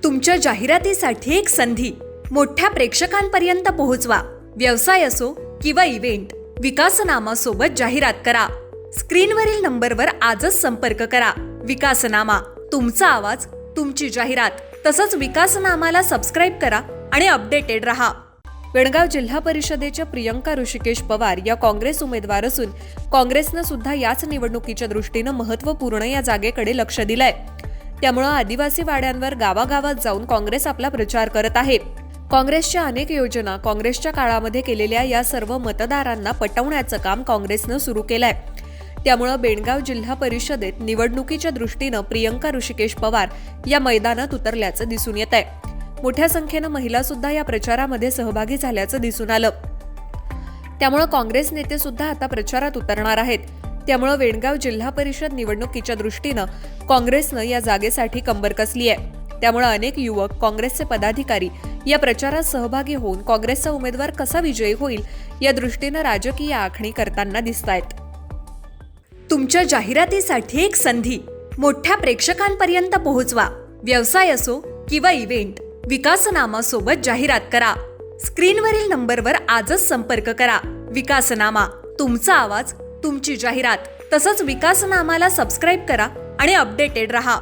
तुमच्या जाहिरातीसाठी एक संधी मोठ्या प्रेक्षकांपर्यंत पोहोचवा. व्यवसाय असो किंवा इव्हेंट, विकासनामा सोबत जाहिरात करा. स्क्रीनवरील नंबरवर आजच संपर्क करा. विकासनामा, तुमचा आवाज, तुमची जाहिरात. तसंच विकासनामाला सबस्क्राईब करा आणि अपडेटेड रहा. बेळगाव जिल्हा परिषदेच्या प्रियंका ऋषिकेश पवार या काँग्रेस उमेदवार असून काँग्रेसनं सुद्धा याच निवडणुकीच्या दृष्टीनं महत्त्वपूर्ण या जागेकडे लक्ष दिलंय. त्यामुळे आदिवासी वाड्यांवर गावागावात जाऊन काँग्रेस आपला प्रचार करत आहे. काँग्रेसच्या अनेक योजना काँग्रेसच्या काळामध्ये केलेल्या या सर्व मतदारांना पटवण्याचं काम काँग्रेसनं सुरू केलंय. त्यामुळे बेळगाव जिल्हा परिषदेत निवडणुकीच्या दृष्टीनं प्रियंका ऋषिकेश पवार या मैदानात उतरल्याचं दिसून येत आहे. मोठ्या संख्येनं महिला सुद्धा या प्रचारामध्ये सहभागी झाल्याचं दिसून आलं. त्यामुळे काँग्रेस नेते सुद्धा आता प्रचारात उतरणार आहेत. त्यामुळे बेळगाव जिल्हा परिषद निवडणुकीच्या दृष्टीनं काँग्रेसनं या जागेसाठी कंबर कसली आहे. त्यामुळे अनेक युवक, काँग्रेसचे पदाधिकारी या प्रचारात सहभागी होऊन काँग्रेसचा उमेदवार कसा विजयी होईल या दृष्टीनं राजकीय आखणी करताना दिसतायत. तुमच्या जाहिरातीसाठी एक संधी मोठ्या प्रेक्षकांपर्यंत पोहोचवा. व्यवसाय असो किंवा इव्हेंट, विकासनामा सोबत जाहिरात करा. स्क्रीनवरील नंबरवर आजच संपर्क करा. विकासनामा, तुमचा आवाज, तुमची जाहिरात. तसंच विकासनामाला सबस्क्राईब करा आणि अपडेटेड रहा.